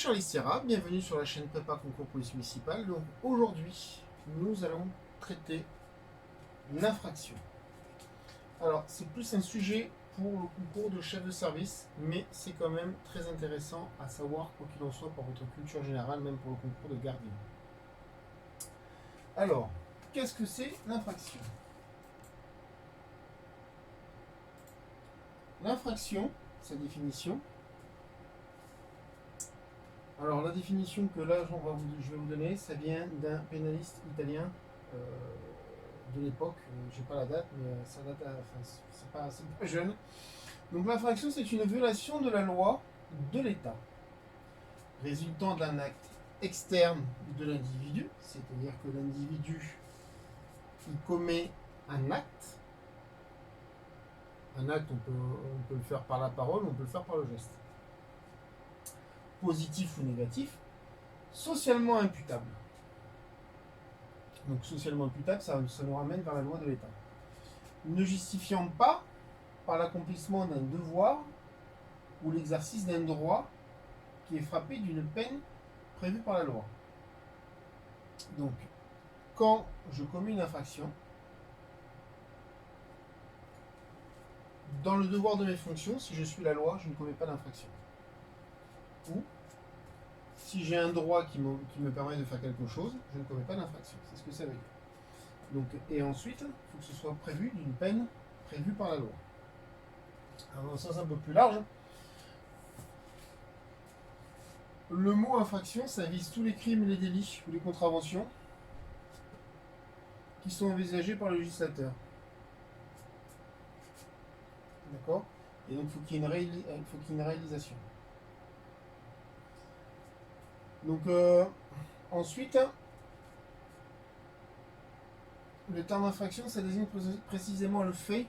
Charles Serra, bienvenue sur la chaîne Prépa Concours Police Municipale. Donc aujourd'hui, nous allons traiter l'infraction. Alors c'est plus un sujet pour le concours de chef de service, mais c'est quand même très intéressant à savoir, quoi qu'il en soit, pour votre culture générale, même pour le concours de gardien. Alors, qu'est-ce que c'est l'infraction? L'infraction, sa définition. Alors la définition que là je vais vous donner, ça vient d'un pénaliste italien de l'époque, je n'ai pas la date, mais ça date, c'est pas jeune. Donc l'infraction, c'est une violation de la loi de l'État, résultant d'un acte externe de l'individu, c'est-à-dire que l'individu il commet un acte. Un acte, on peut le faire par la parole, on peut le faire par le geste. Positif ou négatif, socialement imputable. Donc socialement imputable, ça nous ramène vers la loi de l'État. Ne justifiant pas par l'accomplissement d'un devoir ou l'exercice d'un droit qui est frappé d'une peine prévue par la loi. Donc, quand je commets une infraction, dans le devoir de mes fonctions, si je suis la loi, je ne commets pas d'infraction. Ou, si j'ai un droit qui me permet de faire quelque chose, je ne commets pas d'infraction. C'est ce que ça veut dire. Donc, et ensuite, il faut que ce soit prévu d'une peine prévue par la loi. Alors, dans un sens un peu plus large, le mot infraction, ça vise tous les crimes, les délits ou les contraventions qui sont envisagés par le législateur. D'accord? Et donc, il faut qu'il y ait une réalisation. Donc, ensuite, le terme infraction, ça désigne précisément le fait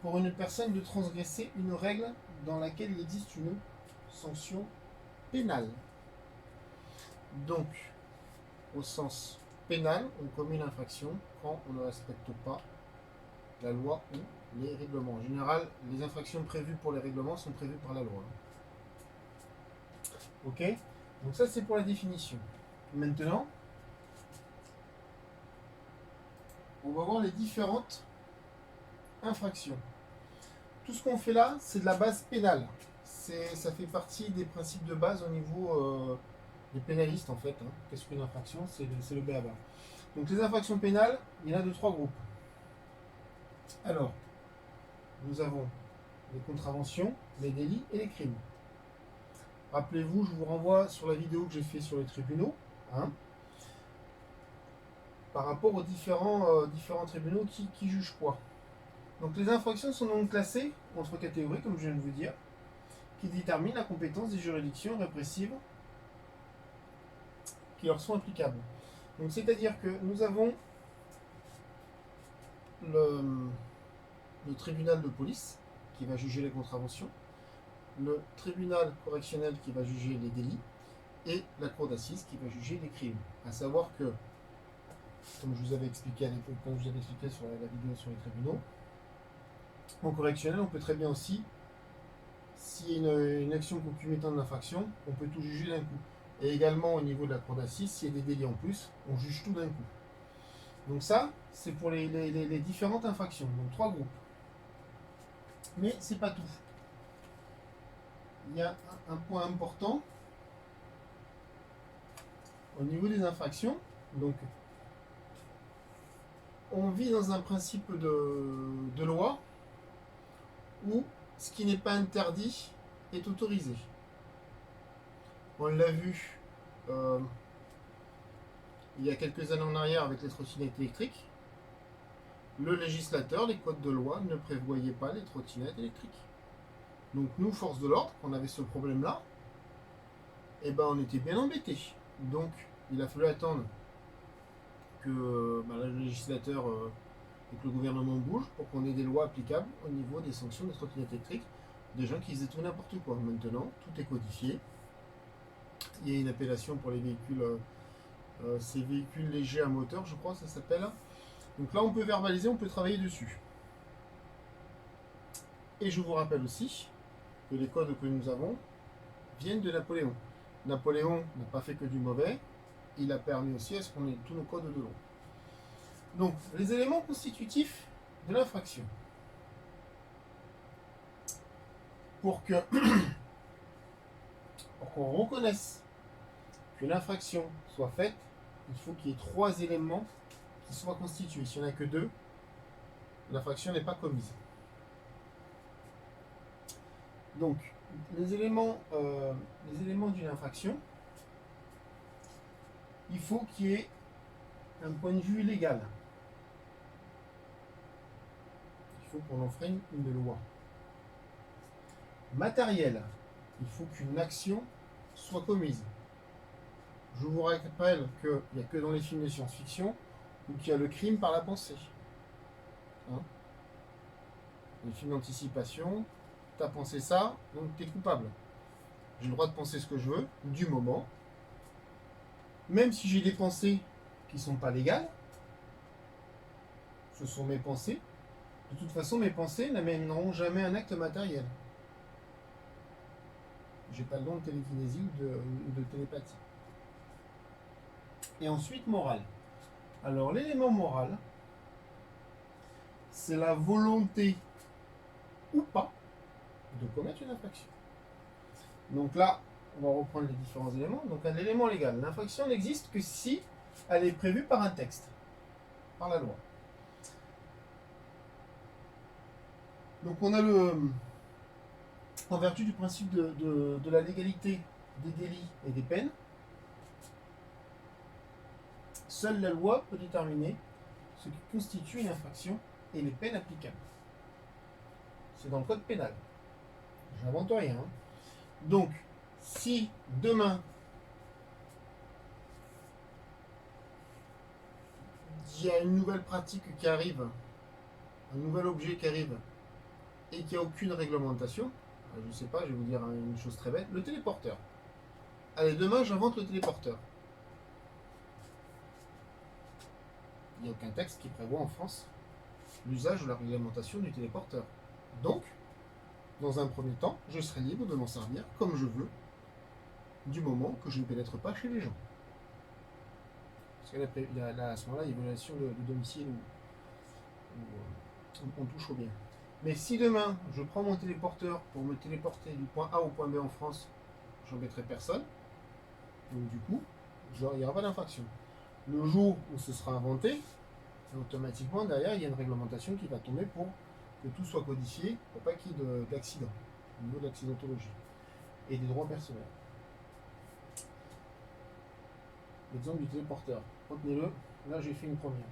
pour une personne de transgresser une règle dans laquelle il existe une sanction pénale. Donc, au sens pénal, on commet une infraction quand on ne respecte pas la loi ou les règlements. En général, les infractions prévues pour les règlements sont prévues par la loi. Ok? Donc ça, c'est pour la définition. Maintenant, on va voir les différentes infractions. Tout ce qu'on fait là, c'est de la base pénale. Ça fait partie des principes de base au niveau des pénalistes, en fait. Qu'est-ce qu'une infraction? C'est le b.a.-ba. Donc les infractions pénales, il y en a de trois groupes. Alors, nous avons les contraventions, les délits et les crimes. Rappelez-vous, je vous renvoie sur la vidéo que j'ai fait sur les tribunaux, par rapport aux différents tribunaux qui jugent quoi. Donc les infractions sont donc classées en trois catégories, comme je viens de vous dire, qui déterminent la compétence des juridictions répressives qui leur sont applicables. Donc c'est-à-dire que nous avons le tribunal de police qui va juger les contraventions, le tribunal correctionnel qui va juger les délits et la cour d'assises qui va juger les crimes. À savoir que, comme je vous avais expliqué à l'époque, quand je vous avais expliqué sur la vidéo sur les tribunaux, en correctionnel, on peut très bien aussi, s'il y a une action concomitante d'infraction, on peut tout juger d'un coup. Et également au niveau de la cour d'assises, s'il y a des délits en plus, on juge tout d'un coup. Donc ça, c'est pour les différentes infractions, donc trois groupes. Mais c'est pas tout. Il y a un point important au niveau des infractions. Donc, on vit dans un principe de loi où ce qui n'est pas interdit est autorisé. On l'a vu il y a quelques années en arrière avec les trottinettes électriques. Le législateur, les codes de loi ne prévoyaient pas les trottinettes électriques. Donc nous, force de l'ordre, quand on avait ce problème-là, eh ben, on était bien embêtés. Donc il a fallu attendre que le législateur et que le gouvernement bouge pour qu'on ait des lois applicables au niveau des sanctions des trottinettes électriques, des gens qui faisaient tout n'importe quoi. Maintenant, tout est codifié. Il y a une appellation pour les véhicules, ces véhicules légers à moteur, je crois, ça s'appelle. Donc là, on peut verbaliser, on peut travailler dessus. Et je vous rappelle aussi que les codes que nous avons viennent de Napoléon. Napoléon n'a pas fait que du mauvais, il a permis aussi à ce qu'on ait tous nos codes de l'eau. Donc, les éléments constitutifs de l'infraction. Pour qu'on reconnaisse que l'infraction soit faite, il faut qu'il y ait 3 éléments qui soient constitués. S'il n'y en a que 2, l'infraction n'est pas commise. Donc, les éléments d'une infraction, il faut qu'il y ait un point de vue légal. Il faut qu'on enfreigne une loi. Matériel, il faut qu'une action soit commise. Je vous rappelle qu'il n'y a que dans les films de science-fiction où il y a le crime par la pensée. Les films d'anticipation, tu as pensé ça, donc tu es coupable. J'ai le droit de penser ce que je veux, du moment, même si j'ai des pensées qui ne sont pas légales, ce sont mes pensées. De toute façon, mes pensées n'amèneront jamais un acte matériel. J'ai pas le don de télékinésie ou de télépathie. Et ensuite, morale. Alors, l'élément moral, c'est la volonté ou pas de commettre une infraction. Donc là, on va reprendre les différents éléments. Donc, un élément légal. L'infraction n'existe que si elle est prévue par un texte, par la loi. Donc, on a en vertu du principe de la légalité des délits et des peines, seule la loi peut déterminer ce qui constitue une infraction et les peines applicables. C'est dans le code pénal. J'invente rien. Donc, si demain, il y a une nouvelle pratique qui arrive, un nouvel objet qui arrive, et qu'il n'y a aucune réglementation, je ne sais pas, je vais vous dire une chose très bête, le téléporteur. Allez, demain, j'invente le téléporteur. Il n'y a aucun texte qui prévoit en France l'usage ou la réglementation du téléporteur. Donc, dans un premier temps, je serai libre de m'en servir comme je veux, du moment que je ne pénètre pas chez les gens. Parce que là, à ce moment-là, il y a une violation de domicile où on touche au bien. Mais si demain, je prends mon téléporteur pour me téléporter du point A au point B en France, j'embêterai personne. Donc du coup, il n'y aura pas d'infraction. Le jour où ce sera inventé, automatiquement, derrière, il y a une réglementation qui va tomber pour que tout soit codifié, pour pas qu'il y ait d'accident, au niveau de l'accidentologie et des droits personnels. L'exemple du téléporteur, retenez-le, là j'ai fait une première.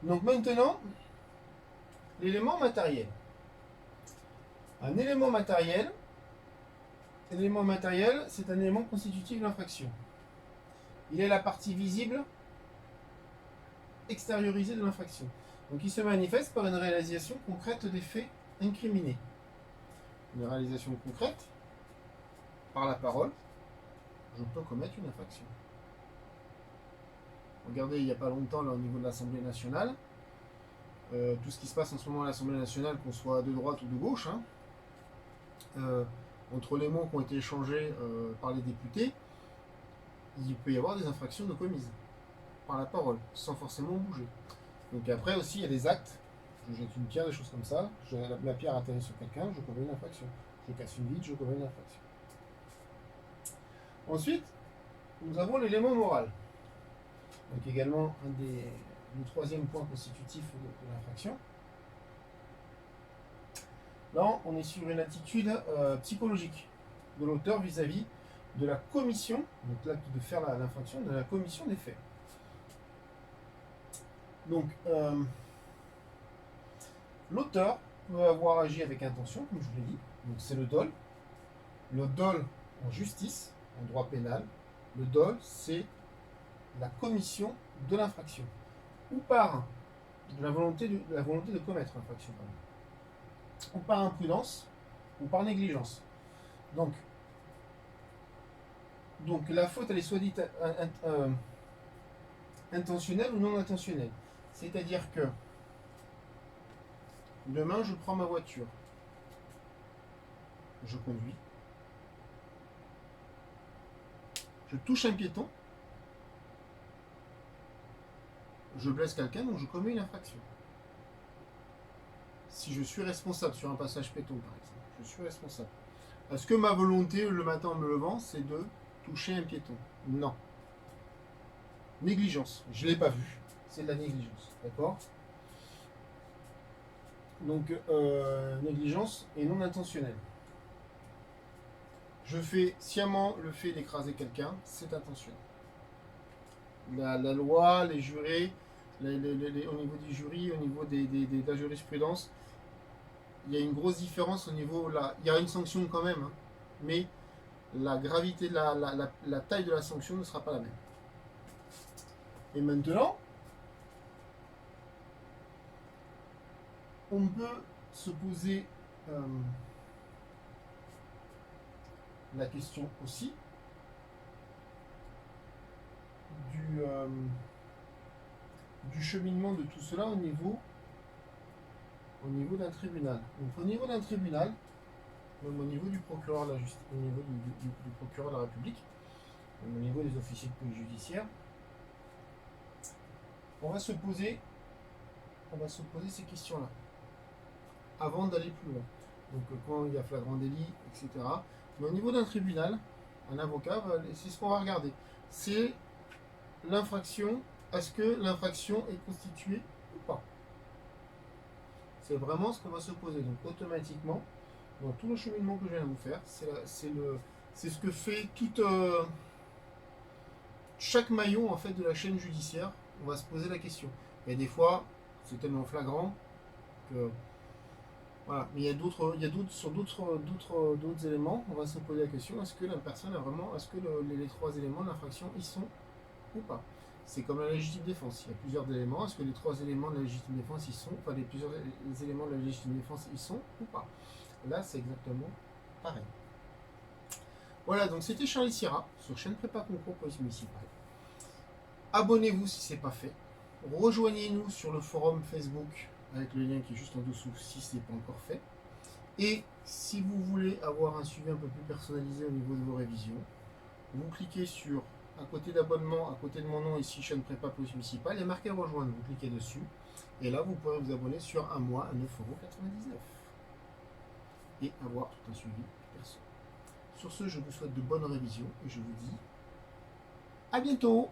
Donc maintenant, l'élément matériel. Un élément matériel, c'est un élément constitutif de l'infraction. Il est la partie visible, extériorisée de l'infraction. Donc il se manifeste par une réalisation concrète des faits incriminés. Une réalisation concrète, par la parole, je peux commettre une infraction. Regardez, il n'y a pas longtemps, là, au niveau de l'Assemblée nationale, tout ce qui se passe en ce moment à l'Assemblée nationale, qu'on soit de droite ou de gauche, entre les mots qui ont été échangés par les députés, il peut y avoir des infractions de commises par la parole, sans forcément bouger. Donc après aussi, il y a des actes. Je jette une pierre, des choses comme ça. La pierre atterrit sur quelqu'un, je commets une infraction. Je casse une vitre, je commets une infraction. Ensuite, nous avons l'élément moral. Donc également le troisième point constitutif de l'infraction. Là, on est sur une attitude psychologique de l'auteur vis-à-vis de la commission, donc l'acte de faire l'infraction, de la commission des faits. Donc, l'auteur peut avoir agi avec intention, comme je vous l'ai dit, donc c'est le dol. Le dol en justice, en droit pénal, le dol, c'est la commission de l'infraction, ou par la volonté de commettre l'infraction, ou par imprudence, ou par négligence. Donc la faute, elle est soit dite intentionnelle ou non intentionnelle. C'est-à-dire que demain, je prends ma voiture, je conduis, Je touche un piéton, je blesse quelqu'un, donc je commets une infraction. Si je suis responsable sur un passage piéton, par exemple, je suis responsable. Est-ce que ma volonté, le matin en me levant, c'est de toucher un piéton? Non. Négligence. Je ne l'ai pas vu. C'est de la négligence. D'accord? Donc, négligence et non intentionnelle. Je fais sciemment le fait d'écraser quelqu'un, c'est intentionnel. La loi, les jurés, au niveau du jury, au niveau de la jurisprudence, il y a une grosse différence au niveau. Il y a une sanction quand même, hein, mais la gravité, la taille de la sanction ne sera pas la même. Et maintenant, on peut se poser la question aussi du cheminement de tout cela au niveau d'un tribunal. Donc au niveau d'un tribunal, même au niveau du procureur de la justice, au niveau du procureur de la République, même au niveau des officiers de police judiciaire, on va se poser ces questions-là avant d'aller plus loin. Donc quand il y a flagrant délit, etc. Mais au niveau d'un tribunal, un avocat, c'est ce qu'on va regarder. C'est l'infraction, est-ce que l'infraction est constituée ou pas? C'est vraiment ce qu'on va se poser. Donc automatiquement, dans tout le cheminement que je viens de vous faire, c'est ce que fait chaque maillon en fait de la chaîne judiciaire. On va se poser la question. Et des fois, c'est tellement flagrant que voilà. Mais il y a d'autres sur d'autres éléments, on va se poser la question, est-ce que la personne a vraiment, est-ce que les trois éléments de l'infraction y sont ou pas? C'est comme la légitime défense. Il y a plusieurs éléments. Est-ce que les trois éléments de la légitime défense y sont? Enfin, les éléments de la légitime défense y sont ou pas? Là, c'est exactement pareil. Voilà, donc c'était Charlie Sierra sur chaîne Prépa Concours Police Municipale. Abonnez-vous si ce n'est pas fait. Rejoignez-nous sur le forum Facebook avec le lien qui est juste en dessous si ce n'est pas encore fait. Et si vous voulez avoir un suivi un peu plus personnalisé au niveau de vos révisions, vous cliquez sur à côté d'abonnement, à côté de mon nom ici, chaîne Prépa Police Municipale, il y a marqué rejoindre, vous cliquez dessus. Et là, vous pourrez vous abonner sur un mois à 9,99 € et avoir tout un suivi perso. Sur ce, je vous souhaite de bonnes révisions et je vous dis à bientôt.